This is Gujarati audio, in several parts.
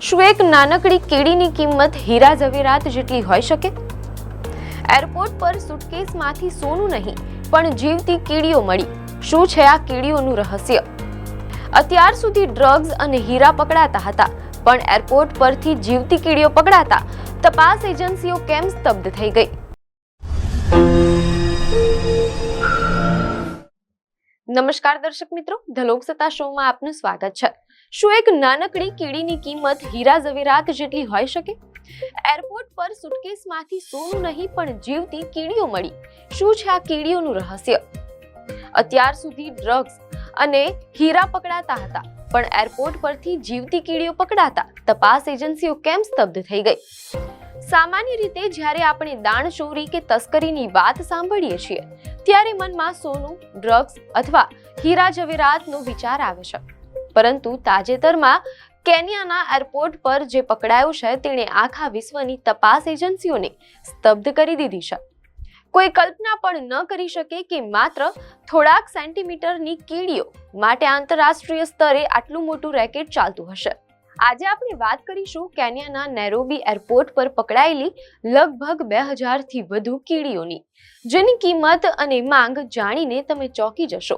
શું એક નાનકડી કીડીની કિંમત હીરા ઝવેરાત જેટલી હોઈ શકે? એરપોર્ટ પર સુટકેસમાંથી સોનું નહીં પણ જીવતી કીડીઓ મળી. શું છે આ કીડીઓનું રહસ્ય? અત્યાર સુધી ડ્રગ્સ અને હીરા પકડાતા હતા, પણ એરપોર્ટ પરથી જીવતી કીડીઓ પકડાતા તપાસ એજન્સીઓ કેમ સ્તબ્ધ થઈ ગઈ? નમસ્કાર દર્શક મિત્રો, ધ લોકસત્તા શોમાં આપનું સ્વાગત છે. શું એક નાનકડી કીડીની કિંમત હીરા ઝવેરાત જેટલી હોઈ શકે? એરપોર્ટ પર સુટકેસમાંથી સોનું નહીં પણ જીવતી કીડીઓ મળી. શું છે આ કીડીઓનું રહસ્ય? અત્યાર સુધી ડ્રગ્સ અને હીરા પકડાતા હતા, પણ એરપોર્ટ પરથી જીવતી કીડીઓ પકડાતા તપાસ એજન્સીઓ કેમ સ્તબ્ધ થઈ ગઈ? સામાન્ય રીતે જ્યારે આપણે દાણચોરી કે તસ્કરીની વાત સાંભળીએ છીએ, ત્યારે મનમાં સોનું, ડ્રગ્સ અથવા હીરા ઝવેરાતનો વિચાર આવે છે. પરંતુ તાજેતરમાં કેન્યાના એરપોર્ટ પર જે પકડાયું છે, તેણે આખા વિશ્વની તપાસ એજન્સીઓને સ્તબ્ધ કરી દીધી છે. કોઈ કલ્પના પણ ન કરી શકે કે માત્ર થોડાક સેન્ટીમીટરની કીડીઓ માટે આંતરરાષ્ટ્રીય સ્તરે આટલું મોટું રેકેટ ચાલતું હશે. આજે આપણે વાત કરીશું કેન્યાના નેરોબી એરપોર્ટ પર પકડાયેલી લગભગ 2000 થી વધુ કીડીઓની, જેની કિંમત અને માંગ જાણીને તમે ચોંકી જશો.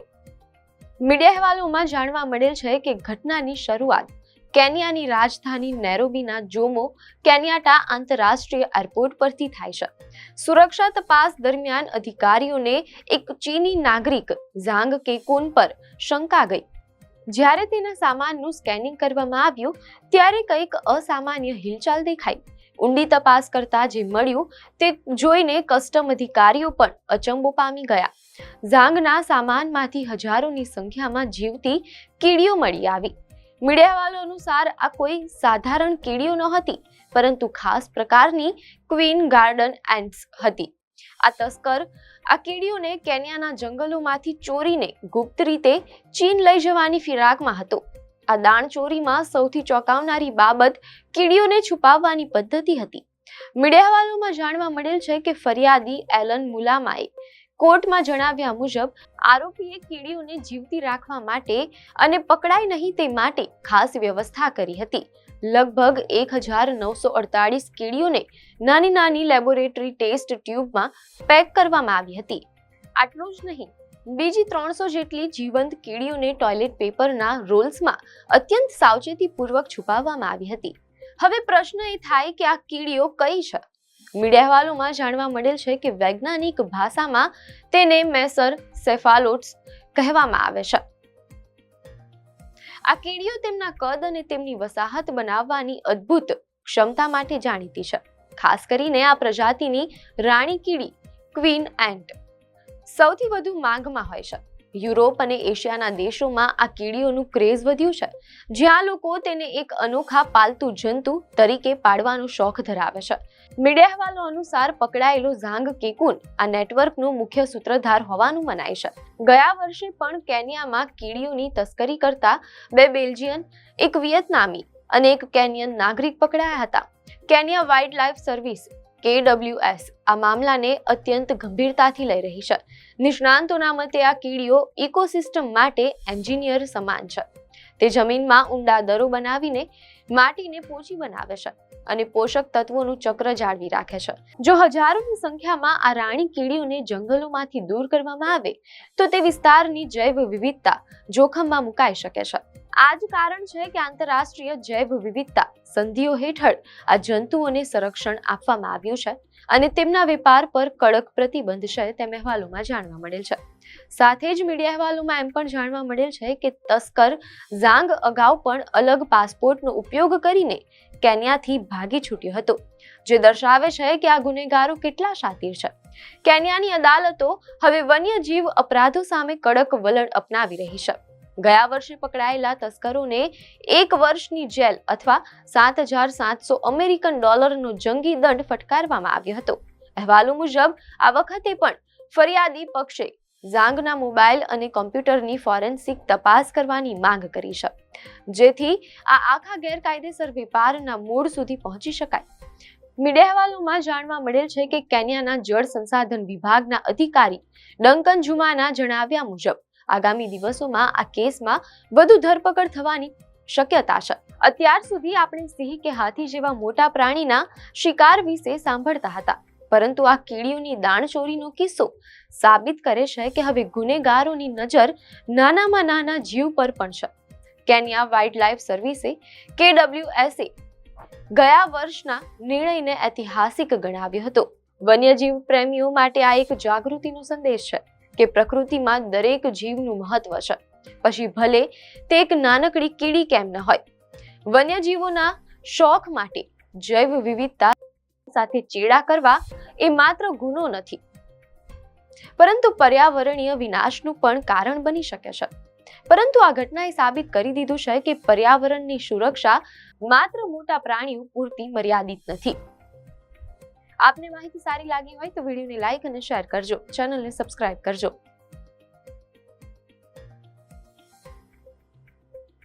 મીડિયા અહેવાલોમાં જાણવા મળેલ છે કે ઘટનાની શરૂઆત કેન્યાની રાજધાની નેરોબીના જોમો કેન્યાટા આંતરરાષ્ટ્રીય એરપોર્ટ પરથી થાય છે. સુરક્ષા તપાસ દરમિયાન અધિકારીઓને એક ચીની નાગરિક ઝાંગ કેકુન પર શંકા ગઈ. જ્યારે તેના સામાનનું સ્કેનિંગ કરવામાં આવ્યું, ત્યારે કંઈક અસામાન્ય હિલચાલ દેખાઈ. ઊંડી તપાસ કરતા જે મળ્યું તે જોઈને કસ્ટમ અધિકારીઓ પણ અચંબો પામી ગયા. ઝાંગના સામાનમાંથી હજારોની સંખ્યામાં જીવતી કીડીઓ મળી આવી. મીડિયા અહેવાલો અનુસાર આ કોઈ સાધારણ કીડીઓ નહોતી, પરંતુ ખાસ પ્રકારની ક્વીન ગાર્ડન એન્ટ્સ હતી. આ તસ્કર આ કીડીઓને કેન્યાના જંગલોમાંથી ચોરીને ગુપ્ત રીતે ચીન લઈ જવાની ફિરાકમાં હતો. આ દાણચોરીમાં સૌથી ચોંકાવનારી બાબત કીડીઓને છુપાવવાની પદ્ધતિ હતી. મીડિયા અહેવાલોમાં જાણવા મળેલ છે કે ફરિયાદી એલન મુલામાએ કોર્ટમાં જણાવ્યા મુજબ આરોપીએ કીડીઓને જીવતી રાખવા માટે અને પકડાય નહીં તે માટે ખાસ વ્યવસ્થા કરી હતી. લગભગ 1948 કીડીઓને નાની નાની લેબોરેટરી ટેસ્ટ ટ્યુબમાં પેક કરવામાં આવી હતી. આટલું જ નહીં, બીજી 300 જેટલી જીવંત કીડીઓને ટોયલેટ પેપરના રોલ્સમાં અત્યંત સાવચેતીપૂર્વક છુપાવવામાં આવી હતી. હવે પ્રશ્ન એ થાય કે આ કીડીઓ કઈ છે? મીડિયા અહેવાલોમાં જાણવા મળેલ છે કે વૈજ્ઞાનિક ભાષામાં તેને મેસર સેફાલોટ્સ કહેવામાં આવે છે. આ કીડીઓ તેમના કદ અને તેમની વસાહત બનાવવાની અદ્ભુત ક્ષમતા માટે જાણીતી છે. ખાસ કરીને આ પ્રજાતિની રાણી કીડી ક્વીન એન્ટ સૌથી વધુ માંગમાં હોય છે. યુરોપ અને એશિયાના દેશોમાં આ કીડીઓનું ક્રેઝ વધ્યું છે, જ્યાં લોકો તેને એક અનોખા પાલતુ જંતુ તરીકે પાળવાનો શોખ ધરાવે છે. મીડિયા અહેવાલો અનુસાર પકડાયેલો ઝાંગ કેકુન આ નેટવર્કનો મુખ્ય સૂત્રધાર હોવાનું મનાય છે. ગયા વર્ષે પણ કેન્યામાં કીડીઓની તસ્કરી કરતા 2 બેલ્જિયન, એક વિયેતનામી અને એક કેન્યન નાગરિક પકડાયા હતા. કેન્યા વાઇલ્ડલાઇફ સર્વિસ KWS આ મામલાને અત્યંત ગંભીરતાથી લઈ રહી છે. નિષ્ણાંતોના મતે આ કીડીઓ ઇકોસિસ્ટમ માટે એન્જિનિયર સમાન છે. તે જમીનમાં ઊંડા દરો બનાવીને માટીને પોચી બનાવે છે અને પોષક તત્વોનું ચક્ર જાળવી રાખે છે. જો હજારોની સંખ્યામાં આ રાણી કીડીઓને જંગલોમાંથી દૂર કરવામાં આવે તો તે વિસ્તારની જૈવ વિવિધતા જોખમમાં મુકાઈ શકે છે. આ જ કારણ છે કે આંતરરાષ્ટ્રીય જૈવ વિવિધતા સંધિઓ હેઠળ આ જંતુઓને સંરક્ષણ આપવામાં આવ્યું છે અને તેમના વેપાર પર કડક પ્રતિબંધ છે, તેમ અહેવાલોમાં જાણવા મળેલ છે. સાથે જ મીડિયા અહેવાલોમાં એમ પણ જાણવા મળેલ છે કે તસ્કર ઝાંગ અગાઉ પણ અલગ પાસપોર્ટનો ઉપયોગ કરીને કેન્યાથી ભાગી છૂટ્યો હતો, જે દર્શાવે છે કે આ ગુનેગારો કેટલા શાતિર છે. કેન્યાની અદાલતો હવે વન્યજીવ અપરાધો સામે કડક વલણ અપનાવી રહી છે. ગયા વર્ષે પકડાયેલા તસ્કરોને 1 વર્ષની જેલ અથવા $7,700 અમેરિકન ડોલરનો જંગી દંડ ફટકારવામાં આવ્યો હતો. અહેવાલો મુજબ આ વખતે પણ ફરિયાદી પક્ષે ઝાંગના મોબાઈલ અને કોમ્પ્યુટરની ફોરેન્સિક તપાસ કરવાની માંગ કરી છે, જેથી આ આખા ગેરકાયદેસર વેપારના મૂળ સુધી પહોંચી શકાય. મીડિયા અહેવાલોમાં જાણવા મળેલ છે કે કેન્યાના જળ સંસાધન વિભાગના અધિકારી ડંકન જુમાના જણાવ્યા મુજબ આગામી દિવસોમાં આ કેસમાં વધુ ધરપકડ થવાની શક્યતા છે. અત્યાર સુધી આપણે સિંહ કે હાથી જેવા મોટા પ્રાણીના શિકાર વિશે સાંભળતા હતા, પરંતુ આ કીડીઓની દાણચોરીનો કિસ્સો સાબિત કરે છે કે હવે ગુનેગારોની નજર નાનામાં નાના જીવ પર પણ છે. કેન્યા વાઇલ્ડલાઇફ સર્વિસે KWSએ ગયા વર્ષના નિર્ણયને ઐતિહાસિક ગણાવ્યો હતો. વન્યજીવ પ્રેમીઓ માટે આ એક જાગૃતિનો સંદેશ છે કે પ્રકૃતિમાં દરેક જીવનું મહત્વ છે, પછી ભલે તે એક નાનકડી કીડી કેમ ન હોય. વન્યજીવોના શોખ માટે જૈવ વિવિધતા સાથે ચેડા કરવા એ માત્ર ગુનો નથી, પરંતુ પર્યાવરણીય વિનાશનું પણ કારણ બની શકે છે. પરંતુ આ ઘટનાએ સાબિત કરી દીધું છે કે પર્યાવરણની સુરક્ષા માત્ર મોટા પ્રાણીઓ પૂરતી મર્યાદિત નથી. આપને માહિતી સારી લાગી હોય તો વિડીયોને લાઈક અને શેર કરજો, ચેનલને સબસ્ક્રાઇબ કરજો.